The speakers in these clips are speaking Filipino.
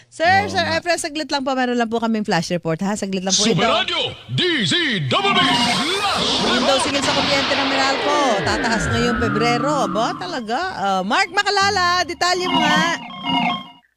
Sir Efren, saglit lang po. Meron lang po kaming flash report, ha? Saglit lang po ito. Superradyo DZWB Yung daw singil sa kuryente ng Meralco. Tataas ngayong Pebrero. Ba, talaga? Mark Makalala, detalye mo nga.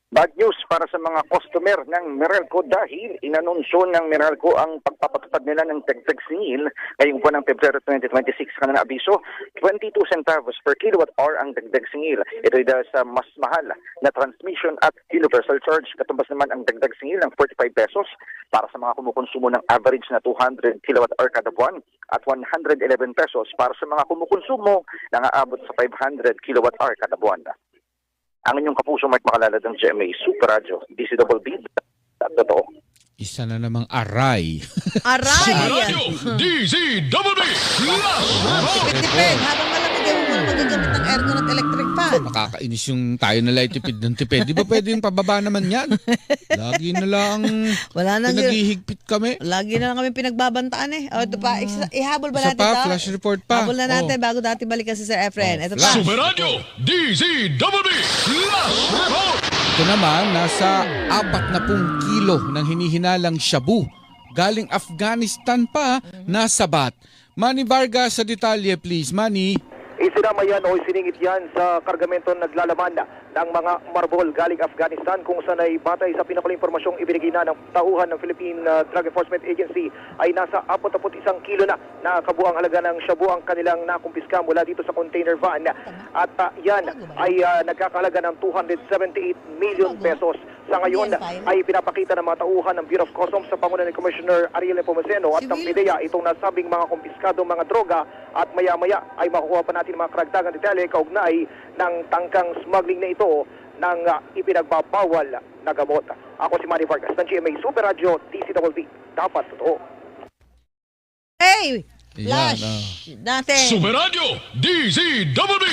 Bad news para sa mga customer ng Meralco dahil inanunsyo ng Meralco ang pagpapatupad nila ng dagdag singil ngayong buwan ng Pebrero 2026. Kanina abiso, 22 centavos per kilowatt hour ang dagdag singil. Ito ay dahil sa mas mahal na transmission at universal charge. Katumbas naman ang dagdag singil ng 45 pesos para sa mga kumukonsumo ng average na 200 kilowatt hour kada buwan at 111 pesos para sa mga kumukonsumo na aabot sa 500 kilowatt hour kada buwan. Ang inyong kapuso Mark Makalala ng GMA Super Radio, DCWB, at totoo. Isa na namang aray. Aray! Superradyo DZWB Tipid-tipid. Habang malamig, huwag mo na magagamit ng aircon at electric fan. Nakakainis yung tayo na lang tipid ng tipid. Di ba pwede yung pababa naman yan? Lagi na lang Wala nang pinaghihigpit kami. Lagi na lang kami pinagbabantaan eh. O, ito pa, ihabol ba Isa natin pa, ito? flash report pa. Habol na natin bago dati balikan si Sir Efren. Ito pa. flash. Superradyo DZWB Ito naman, nasa 40 kilo ng hinihinalang shabu. Galing Afghanistan pa, nasabat. Manny Vargas sa detalye, please. Manny. Isinama yan o isiningit yan sa kargamento naglalaman ng mga marbol galing Afghanistan kung saan ay batay sa pinakaling impormasyong ibinigay na ng tauhan ng Philippine Drug Enforcement Agency ay nasa 41 kilo na kabuang halaga ng shabu ang kanilang nakumpiska mula dito sa container van at yan ay nagkakahalaga ng 278 million pesos. Sa ngayon ay pinapakita ng mga tauhan ng Bureau of Customs sa pangunan ni Commissioner Ariel Nepomuceno at ng PIDEA itong nasabing mga kumpiskadong mga droga at maya-maya ay makukuha pa natin mga karagdagang detalye kaugnay ng tangkang smuggling na ito ng ipinagbabawal na gamot. Ako si Manny Vargas ng GMA Super Radio DCWB. Dapat totoo. Hey! Yan, Flash natin. Superradyo DZWB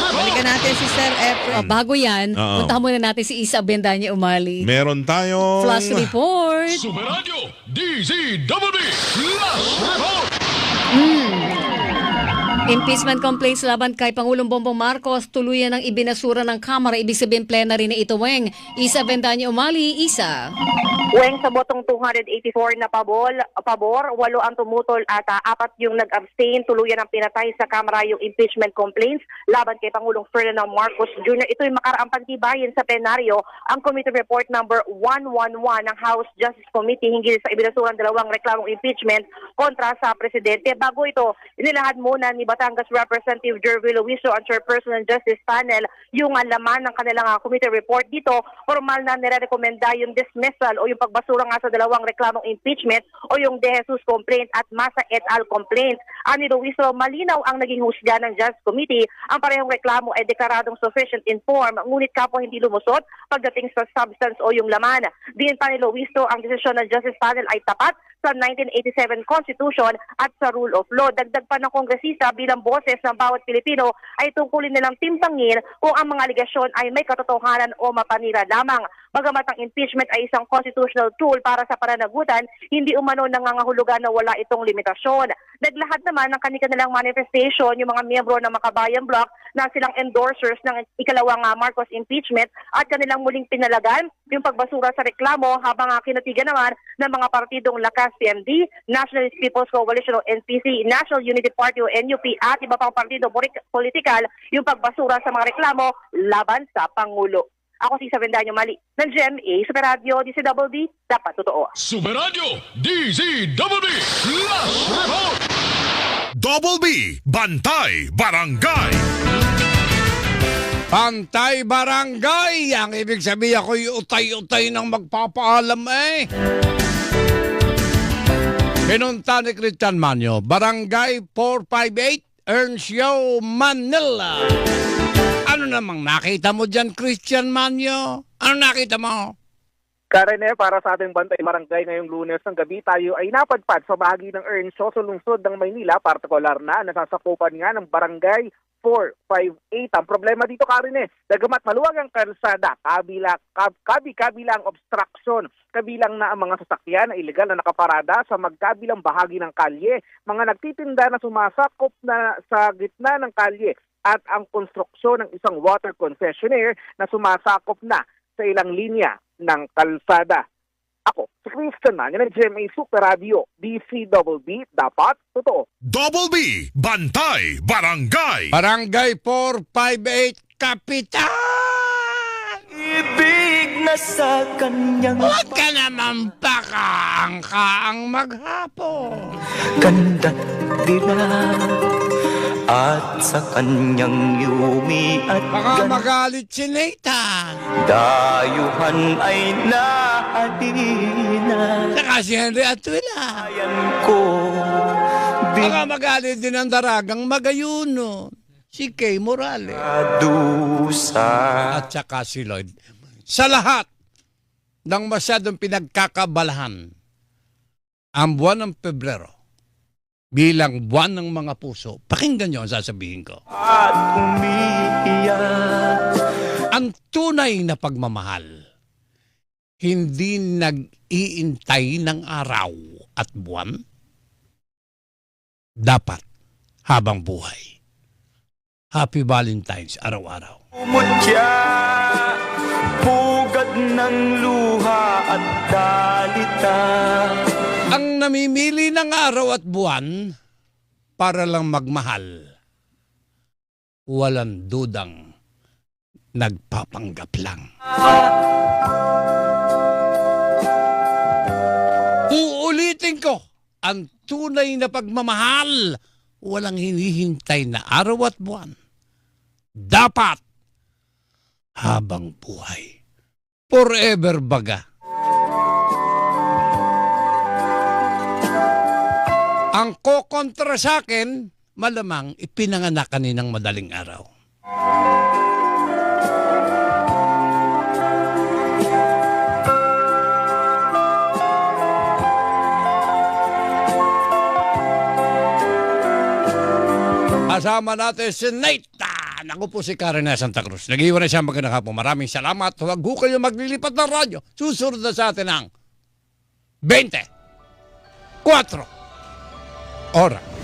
Balikan natin si Sir Efren. Bago yan, Oo. puntahan muna natin si Isa Bendanya Umali. Meron tayong Flash report. Superradyo DZWB Impeachment complaints laban kay Pangulong Bongbong Marcos tuluyan ng ibinasura ng Kamara. Ibig sabihin plenary na ito, Weng. Isa Bendanya Umali, Isa. Weng, sa botong 284 na pabor, 8 ang tumutol at 4 yung nag-abstain. Tuluyan ang pinatay sa Kamara yung impeachment complaints laban kay Pangulong Ferdinand Marcos Jr. Ito'y makaraang pagtibayin sa plenaryo ang Committee Report number 111 ng House Justice Committee hinggil sa ibinasurang dalawang reklamong impeachment kontra sa Presidente. Bago ito, inilahad muna ni Batangas Representative Jervy Luiso ang Chairperson ng Justice Panel yung laman ng kanilang committee report. Dito, formal na nirekomenda yung dismissal o yung pagbasura nga sa dalawang reklamong impeachment o yung De Jesus complaint at Masa et al. Complaint. Ani Luiso, malinaw ang naging husga ng Justice Committee. Ang parehong reklamo ay deklaradong sufficient in form, ngunit kapwa hindi lumusot pagdating sa substance o yung laman. Diin pa ni Luiso, ang desisyon ng Justice Panel ay tapat sa 1987 Constitution at sa Rule of Law. Dagdag pa ng kongresista bilang boses ng bawat Pilipino ay tungkulin nilang timbangin kung ang mga aligasyon ay may katotohanan o mapanira lamang. Bagamat ang impeachment ay isang constitutional tool para sa pananagutan, hindi umano nangangahulugan na wala itong limitasyon. Naglahad naman ng kanilang manifestation yung mga miyembro ng Makabayan Bloc na silang endorsers ng ikalawang Marcos impeachment at kanilang muling pinalagan yung pagbasura sa reklamo habang kinatigan naman ng mga partidong Lakas PMD, Nationalist People's Coalition o NPC, National Unity Party o NUP at iba pang partido politikal yung pagbasura sa mga reklamo laban sa Pangulo. Ako si Isa Bendanya Umali ng GMA Super Radio DCWB, dapat totoo. Superradyo DZWB Double B, Bantay Barangay. Pantay Barangay! Ang ibig sabihin ako'y utay-utay ng magpapaalam eh. Pinunta ni Christian Manyo, Barangay 458, Erncio, Manila. Ano namang nakita mo dyan, Christian Manyo? Ano nakita mo? Karen, para sa ating Bantay Barangay ngayong Lunes ng gabi, tayo ay napadpad sa bahagi ng Erncio sa lungsod ng Maynila, partikular na nasasakupan nga ng Barangay 458. Ang problema dito, Karen, dagamat maluwag ang kalsada, kabilang obstruction, kabilang na ang mga sasakyan na illegal na nakaparada sa magkabilang bahagi ng kalye, mga nagtitinda na sumasakop na sa gitna ng kalye, at ang konstruksyon ng isang water concessionaire na sumasakop na sa ilang linya ng kalsada. Ako, si Christian Manyo ng GMA Super Radio, DCWB, dapat totoo. Double B, Bantay, Barangay. Barangay 458, Kapitan! Ibig na sa kanyang Huwag ka naman pakaang maghapon. ganda dila at sa kanyang yumi at Baka magalit si Nathan. dayuhan ay nahalina. Saka si Henry Atuila. Ayan ko Baka magalit din ang daragang magayuno. Si Kay Morales. bigladusa. At saka si Lloyd. Sa lahat ng masyadong pinagkakabalahan, ang buwan ng Pebrero, bilang buwan ng mga puso, pakinggan nyo ang sasabihin ko. At umiiyak Ang tunay na pagmamahal, hindi nag-iintay ng araw at buwan, dapat habang buhay. Happy Valentine's araw-araw. umutya, pugad ng luha at dalita. Ang namimili ng araw at buwan para lang magmahal, walang dudang nagpapanggap lang. Uulitin ko, ang tunay na pagmamahal, walang hinihintay na araw at buwan. Dapat habang buhay. Forever baga. Ang kokontra sa akin, malamang ipinanganak kaninang madaling araw. Kasama natin si Nathan. Ako po si Karen na Santa Cruz. Nag-iwan na siya magandang hapon. Maraming salamat. Huwag ho kayo maglilipat ng radyo. Susunod na sa atin ang 24 oras.